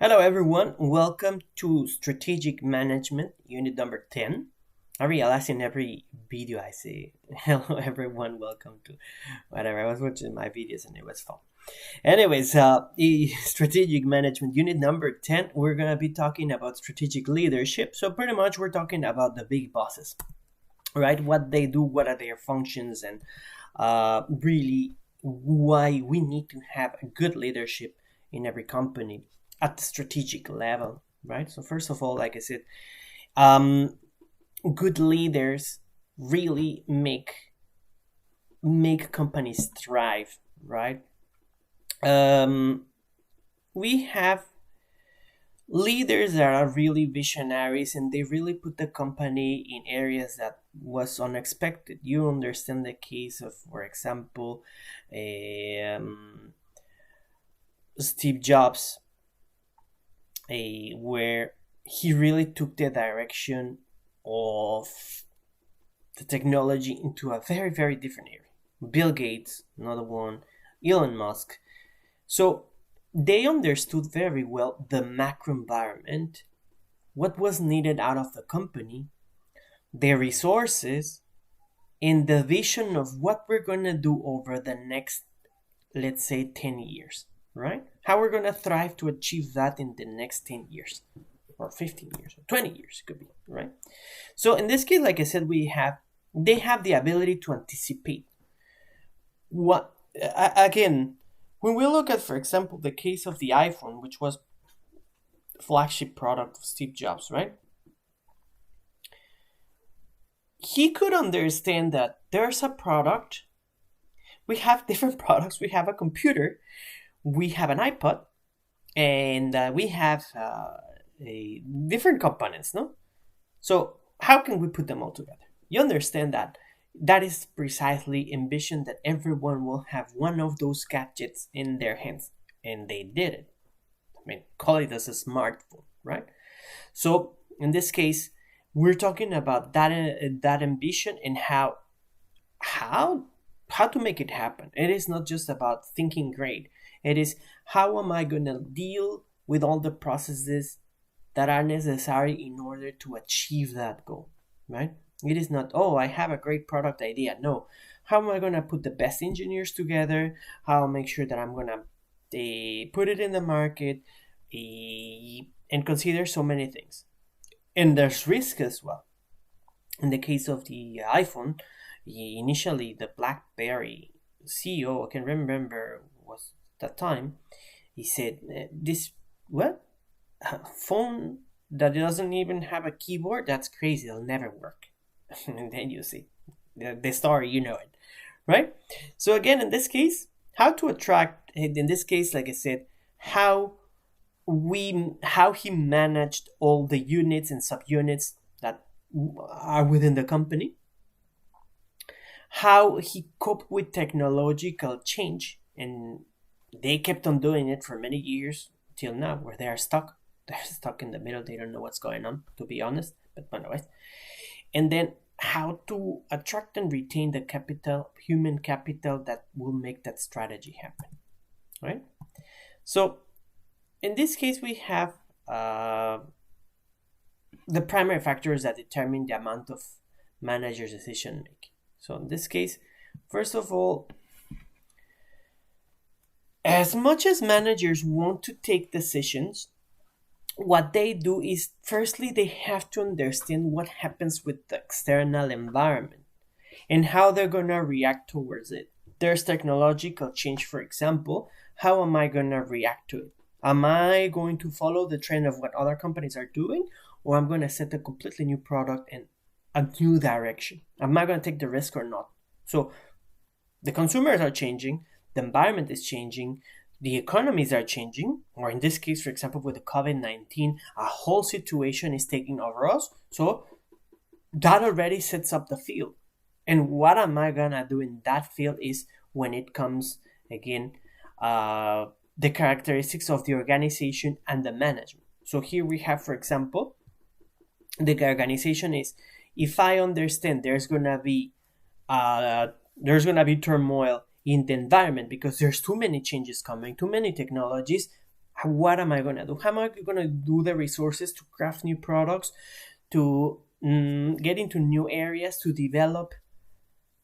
Hello, everyone. Welcome to Strategic Management, Unit number 10. I realize in every video I say, hello, everyone. Welcome to whatever. I was watching my videos and it was fun. Anyways, Strategic Management, Unit number 10, we're going to be talking about strategic leadership. So, pretty much, we're talking about the big bosses, right? What they do, what are their functions, and really why we need to have a good leadership in every company at the strategic level, right? So first of all, like I said, good leaders really make companies thrive, right? We have leaders that are really visionaries and they really put the company in areas that was unexpected. You understand the case of, for example, Steve Jobs, where he really took the direction of the technology into a very, very different area. Bill Gates, another one, Elon Musk. So they understood very well the macro environment, what was needed out of the company, their resources, and the vision of what we're going to do over the next, let's say, 10 years. Right? How we're going to thrive to achieve that in the next 10 years or 15 years or 20 years, it could be, right? So in this case, like I said, they have the ability to anticipate what, again, when we look at, for example, the case of the iPhone, which was the flagship product of Steve Jobs, right? He could understand that there's a product, we have different products, we have a computer, we have an iPod, and we have different components, no? So how can we put them all together? You understand that is precisely envision that everyone will have one of those gadgets in their hands, and they did it. I mean, call it as a smartphone, right? So in this case, we're talking about that ambition and how to make it happen. It is not just about thinking great. It is, how am I going to deal with all the processes that are necessary in order to achieve that goal, right? It is not, oh, I have a great product idea. No. How am I going to put the best engineers together? How I'll make sure that I'm going to put it in the market and consider so many things. And there's risk as well. In the case of the iPhone, initially the BlackBerry CEO, I can remember, was that time, he said, this phone that doesn't even have a keyboard, that's crazy, it'll never work. And then you see the story, you know it, right? So again, in this case, how to attract, in this case, like I said, how he managed all the units and subunits that are within the company, how he coped with technological change, and they kept on doing it for many years till now, where they are stuck. They're stuck in the middle. They don't know what's going on, to be honest. But anyways, and then how to attract and retain the capital, human capital, that will make that strategy happen, right? So, in this case, we have the primary factors that determine the amount of manager's decision making. So, in this case, first of all, as much as managers want to take decisions, what they do is, firstly, they have to understand what happens with the external environment and how they're going to react towards it. There's technological change, for example. How am I going to react to it? Am I going to follow the trend of what other companies are doing, or I'm going to set a completely new product and a new direction? Am I going to take the risk or not? So the consumers are changing. The environment is changing, the economies are changing, or in this case, for example, with the COVID-19, a whole situation is taking over us. So that already sets up the field. And what am I going to do in that field is when it comes, again, the characteristics of the organization and the management. So here we have, for example, the organization is, if I understand there's going to be turmoil in the environment because there's too many changes coming, too many technologies, What am I going to do? How am I going to do the resources to craft new products, to get into new areas, to develop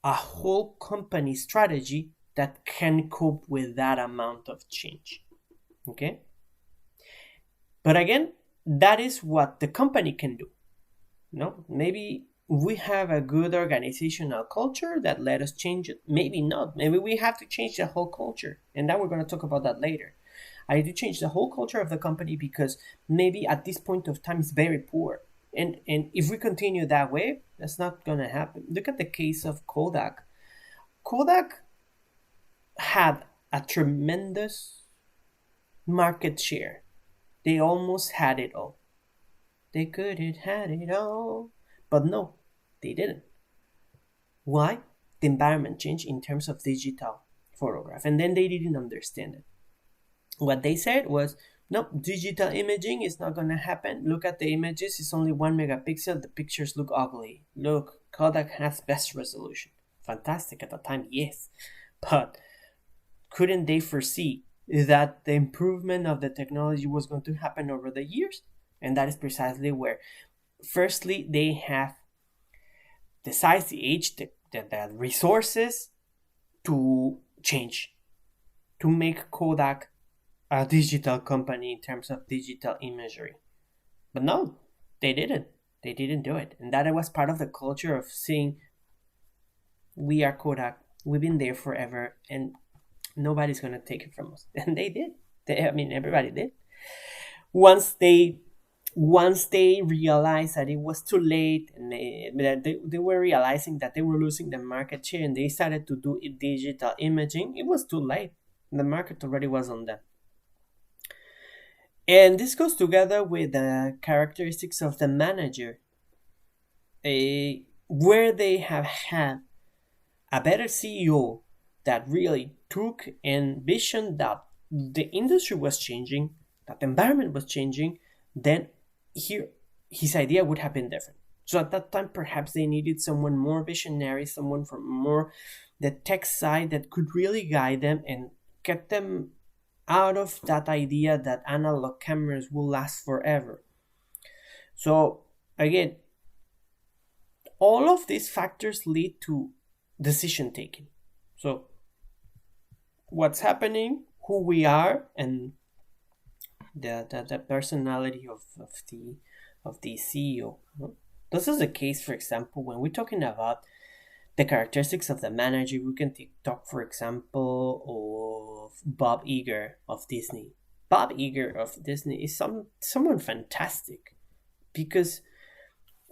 a whole company strategy that can cope with that amount of change? Okay? But again, that is what the company can do. No, maybe we have a good organizational culture that let us change it. Maybe not. Maybe we have to change the whole culture. And then we're going to talk about that later. I need to change the whole culture of the company because maybe at this point of time it's very poor. And if we continue that way, that's not going to happen. Look at the case of Kodak. Kodak had a tremendous market share. They almost had it all. They could have had it all. But no, they didn't. Why? The environment changed in terms of digital photograph. And then they didn't understand it. What they said was, no, digital imaging is not going to happen. Look at the images. It's only 1 megapixel. The pictures look ugly. Look, Kodak has best resolution. Fantastic at the time, yes. But couldn't they foresee that the improvement of the technology was going to happen over the years? And that is precisely where, firstly, they have the size, the age, the resources to change, to make Kodak a digital company in terms of digital imagery. But no, they didn't. They didn't do it. And that was part of the culture of saying, we are Kodak. We've been there forever and nobody's going to take it from us. And they did. Everybody did. Once they realized that it was too late and they were realizing that they were losing the market share and they started to do digital imaging, it was too late. The market already was on them. And this goes together with the characteristics of the manager, where they have had a better CEO that really took and visioned that the industry was changing, that the environment was changing, then his idea would have been different. So at that time, perhaps they needed someone more visionary, someone from more the tech side that could really guide them and get them out of that idea that analog cameras will last forever. So again, all of these factors lead to decision taking. So what's happening, who we are, and the personality of the CEO. This is the case, for example, when we're talking about the characteristics of the manager. We can talk, for example, of Bob Iger of Disney. Bob Iger of Disney is someone fantastic because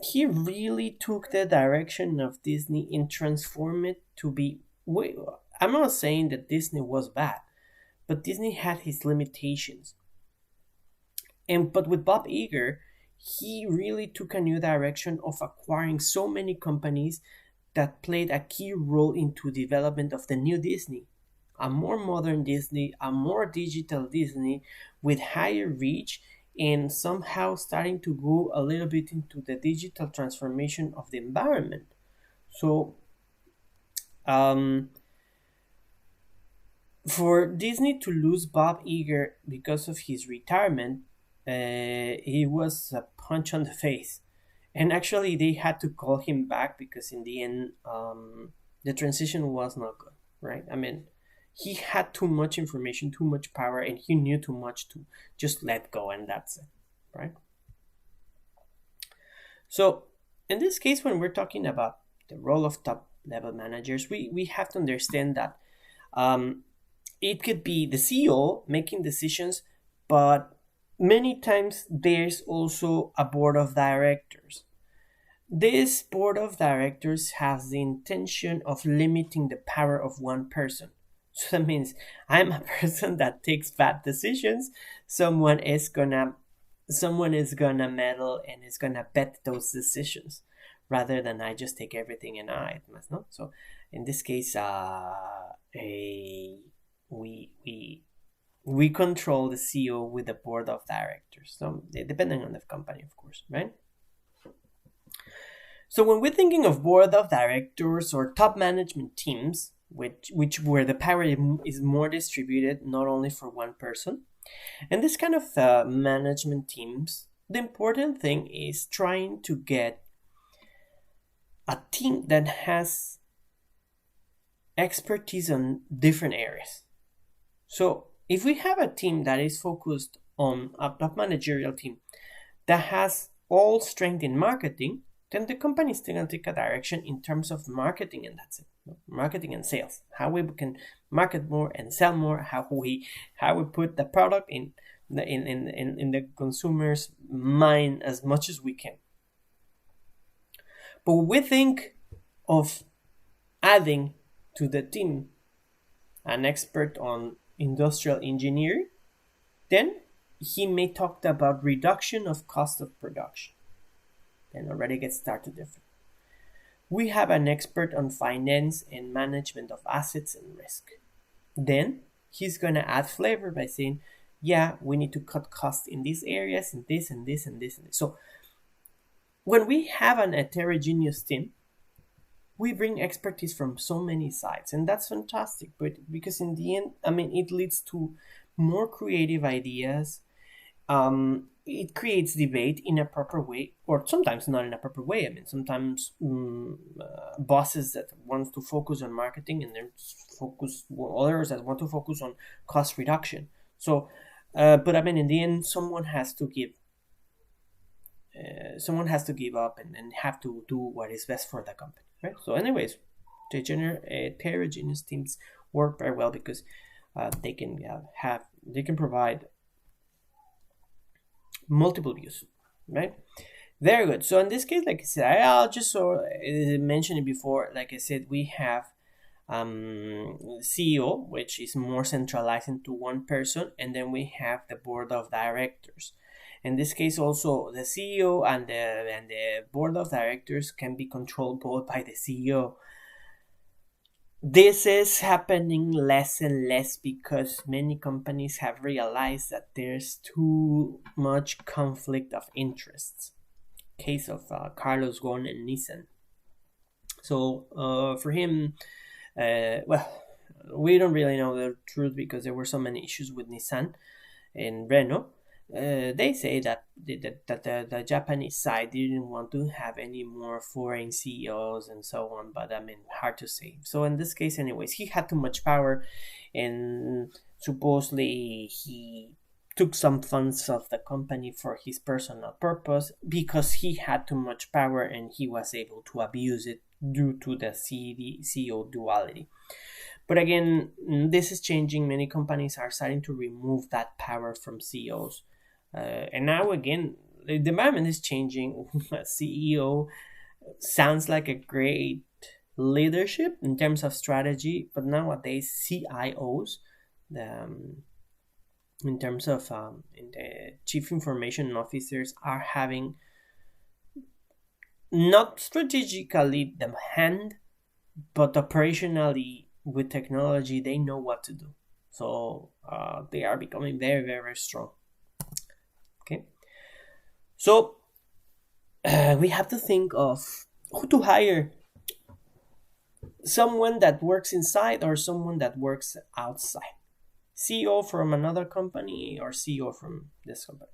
he really took the direction of Disney and transformed it to be. I'm not saying that Disney was bad, but Disney had his limitations. But with Bob Iger, he really took a new direction of acquiring so many companies that played a key role into development of the new Disney, a more modern Disney, a more digital Disney with higher reach, and somehow starting to go a little bit into the digital transformation of the environment. So for Disney to lose Bob Iger because of his retirement, he was a punch on the face. And actually, they had to call him back because in the end, the transition was not good, right? He had too much information, too much power, and he knew too much to just let go, and that's it, right? So in this case, when we're talking about the role of top-level managers, we have to understand that it could be the CEO making decisions, but many times there's also a board of directors. This board of directors has the intention of limiting the power of one person. So that means I'm a person that takes bad decisions. Someone is gonna meddle and is gonna bet those decisions, rather than I just take everything and I must not. So in this case, we control the CEO with the board of directors. So depending on the company, of course, right? So when we're thinking of board of directors or top management teams, which where the power is more distributed, not only for one person, And this kind of management teams, the important thing is trying to get a team that has expertise on different areas. So if we have a team that is focused on a top managerial team that has all strength in marketing, then the company is still going to take a direction in terms of marketing, and that's it. Marketing and sales, how we can market more and sell more, how we put the product in the consumer's mind as much as we can. But we think of adding to the team an expert on industrial engineering, then he may talk about reduction of cost of production. Then already get started different. We have an expert on finance and management of assets and risk. Then he's going to add flavor by saying, yeah, we need to cut costs in these areas, in this and this and this and this. So when we have an heterogeneous team, we bring expertise from so many sides, and that's fantastic. But because in the end, it leads to more creative ideas. It creates debate in a proper way, or sometimes not in a proper way. Sometimes bosses that want to focus on marketing and then others that want to focus on cost reduction. So, but in the end, someone has to give up and have to do what is best for the company, right? So, anyways, heterogeneous teams work very well because they can provide multiple views, right? Very good. So in this case, like I said, I'll just mention it before. Like I said, we have CEO, which is more centralized into one person, and then we have the board of directors. In this case, also the CEO and the board of directors can be controlled both by the CEO. This is happening less and less because many companies have realized that there's too much conflict of interests. Case of Carlos Ghosn and Nissan. So for him, we don't really know the truth because there were so many issues with Nissan and Renault. They say that the Japanese side didn't want to have any more foreign CEOs and so on, but hard to say. So in this case, anyways, he had too much power, and supposedly he took some funds of the company for his personal purpose because he had too much power and he was able to abuse it due to the CEO duality. But again, this is changing. Many companies are starting to remove that power from CEOs. And now again, the environment is changing. CEO sounds like a great leadership in terms of strategy, but nowadays CIOs, in terms of the chief information officers, are having not strategically the hand, but operationally with technology, they know what to do. So they are becoming very, very, very strong. Okay, so we have to think of who to hire. Someone that works inside or someone that works outside. CEO from another company or CEO from this company.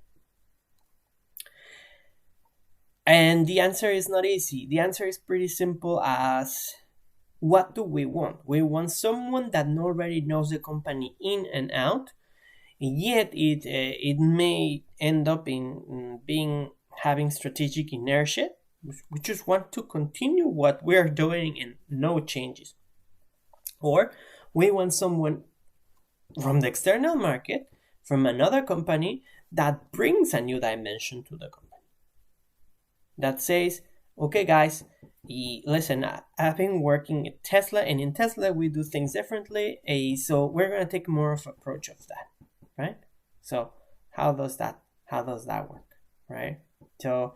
And the answer is not easy. The answer is pretty simple as, what do we want? We want someone that already knows the company in and out, yet it may end up in having strategic inertia. We just want to continue what we're doing and no changes. Or we want someone from the external market, from another company, that brings a new dimension to the company. That says, okay guys, listen, I've been working at Tesla, and in Tesla we do things differently, so we're going to take more of an approach of that, right? So how does that work, right? So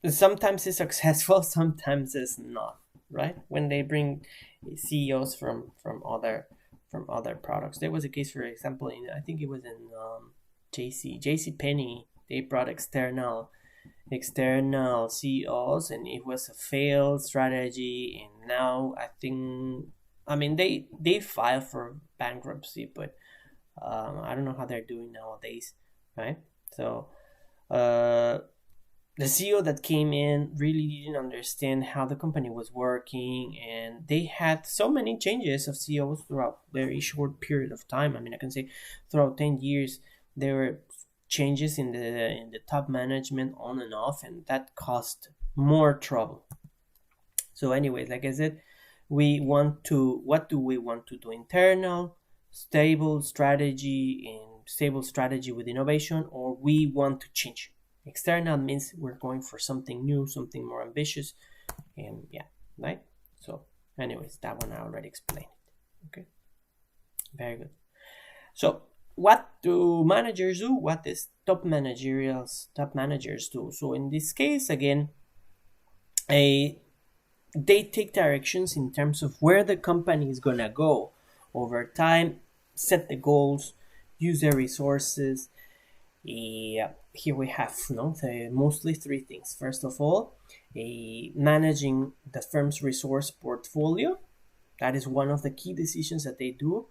sometimes it's successful, sometimes it's not, right? When they bring CEOs from other products. There was a case, for example, I think it was in JC Penney. They brought external CEOs, and it was a failed strategy. And now I think, they filed for bankruptcy, but I don't know how they're doing nowadays, right? So the CEO that came in really didn't understand how the company was working, and they had so many changes of CEOs throughout a very short period of time. I mean, I can say throughout 10 years there were changes in the top management on and off, and that caused more trouble. So anyways, like I said, what do we want to do? Internal, stable strategy, and stable strategy with innovation, or we want to change. External means we're going for something new, something more ambitious, and yeah, right? So anyways, that one I already explained. Okay, very good. So what do managers do? What is top managers do? So in this case, again, a they take directions in terms of where the company is gonna go over time, set the goals, use their resources. Here we have mostly three things. First of all, managing the firm's resource portfolio. That is one of the key decisions that they do.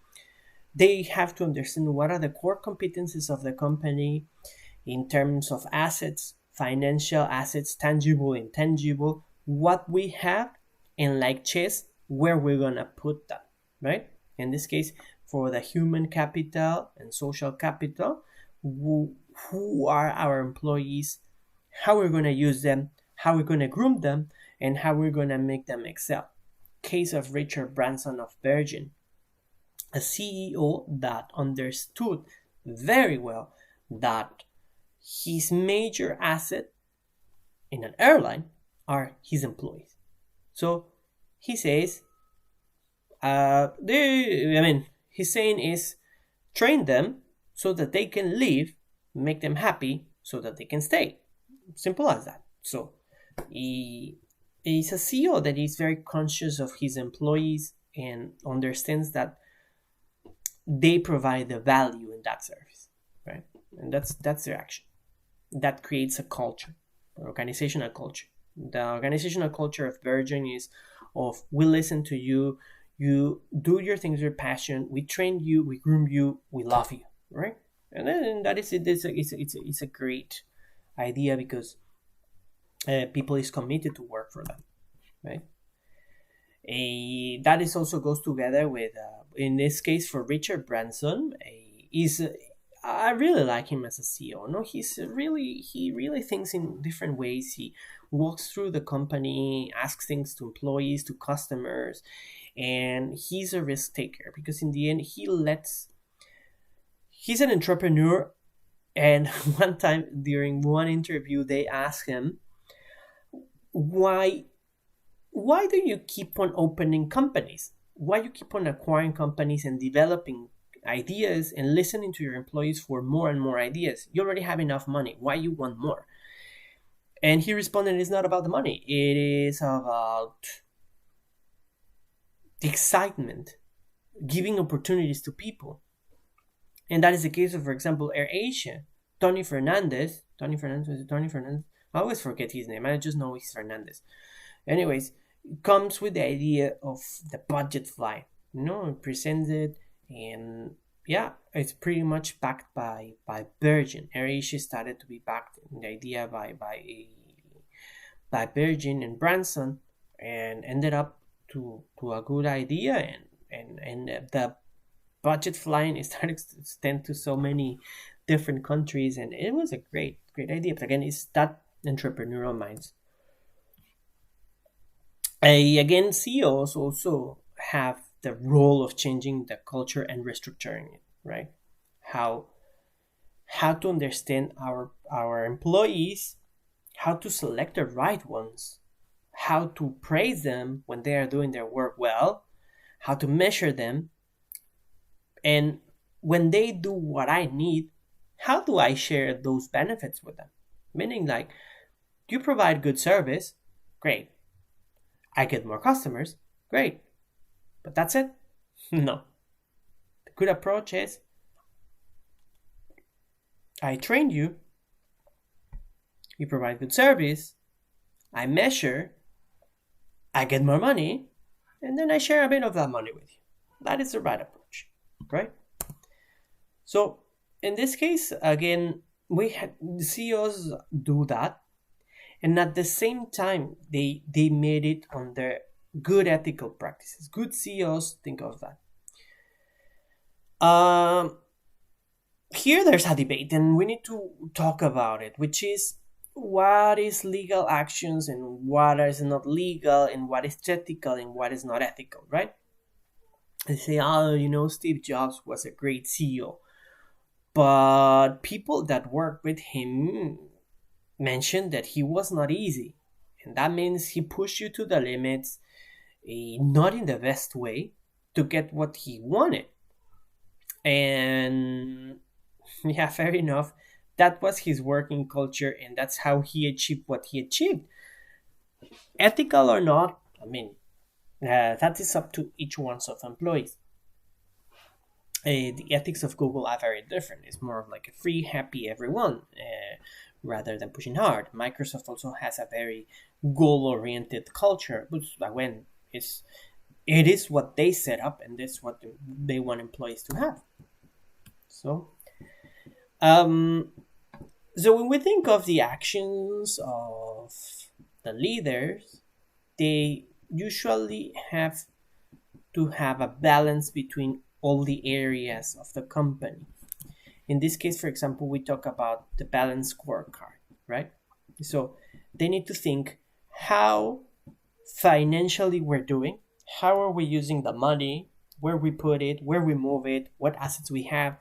They have to understand what are the core competencies of the company in terms of assets, financial assets, tangible, intangible, what we have, and like chess, where we're gonna put that, right? In this case, for the human capital and social capital, who are our employees, how we're gonna use them, how we're gonna groom them, and how we're gonna make them excel. Case of Richard Branson of Virgin, a CEO that understood very well that his major asset in an airline are his employees. So he says, his saying is train them so that they can leave, make them happy so that they can stay. Simple as that. So he is a CEO that is very conscious of his employees and understands that they provide the value in that service, right? And that's their action. That creates a culture, an organizational culture. The organizational culture of Virgin is of we listen to you, you do your things with passion, we train you, we groom you, we love you, right? And then that is it. It's a great idea because people is committed to work for them, right? That is also goes together with in this case for Richard Branson I really like him as a CEO. No, he really thinks in different ways. He walks through the company, asks things to employees, to customers, and he's a risk taker because in the end he's an entrepreneur. And one time during one interview they asked him, why do you keep on opening companies? Why you keep on acquiring companies and developing ideas and listening to your employees for more and more ideas? You already have enough money. Why you want more? And he responded, it's not about the money. It is about the excitement, giving opportunities to people. And that is the case of, for example, AirAsia. Tony Fernandez. I always forget his name. I just know he's Fernandez. Anyways, comes with the idea of the budget flight. Presents it, and yeah, it's pretty much backed by Virgin. AirAsia started to be backed in the idea by Virgin and Branson, and ended up to a good idea, and the budget flying is starting to extend to so many different countries, and it was a great idea. But again, it's that entrepreneurial minds. Again, CEOs also have the role of changing the culture and restructuring it, right? How to understand our employees, how to select the right ones, how to praise them when they are doing their work well, how to measure them, and when they do what I need, how do I share those benefits with them? Meaning, like, you provide good service, great. I get more customers, great. But that's it? No. The good approach is I trained you, you provide good service, I measure, I get more money, and then I share a bit of that money with you. That is the right approach, right? So in this case, again, we had CEOs do that, and at the same time, they made it on their good ethical practices. Good CEOs think of that. Um, Here there's a debate, and we need to talk about it, which is what is legal actions and what is not legal, and what is ethical and what is not ethical, right? They say, oh, Steve Jobs was a great CEO, but people that work with him mentioned that he was not easy, and that means he pushed you to the limits, not in the best way, to get what he wanted. And yeah, fair enough. That was his working culture, and that's how he achieved what he achieved. Ethical or not, I mean, that is up to each one of employees. The ethics of Google are very different. It's more of like a free, happy everyone, rather than pushing hard. Microsoft also has a very goal-oriented culture, which when it is what they set up, and that's what they want employees to have. So, um, so when we think of the actions of the leaders, they usually have to have a balance between all the areas of the company. In this case, for example, we talk about the balance scorecard, right? So they need to think how financially we're doing, how are we using the money, where we put it, where we move it, what assets we have.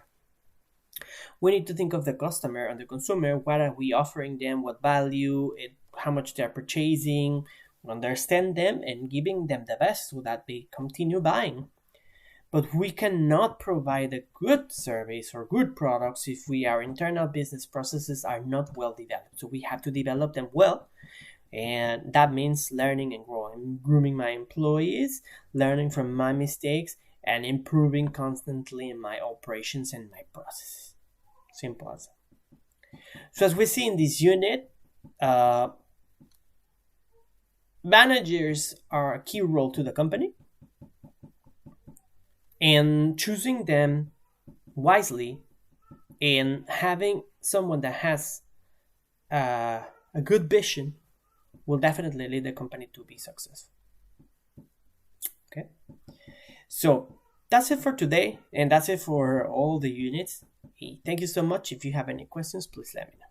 We need to think of the customer and the consumer. What are we offering them? What value? How much they're purchasing? Understand them and giving them the best so that they continue buying. But we cannot provide a good service or good products if our internal business processes are not well developed. So we have to develop them well. And that means learning and growing, grooming my employees, learning from my mistakes, and improving constantly in my operations and my processes. Simple as that. So as we see in this unit, managers are a key role to the company, and choosing them wisely and having someone that has a good vision will definitely lead the company to be successful. Okay, so that's it for today, and that's it for all the units. Thank you so much. If you have any questions, please let me know.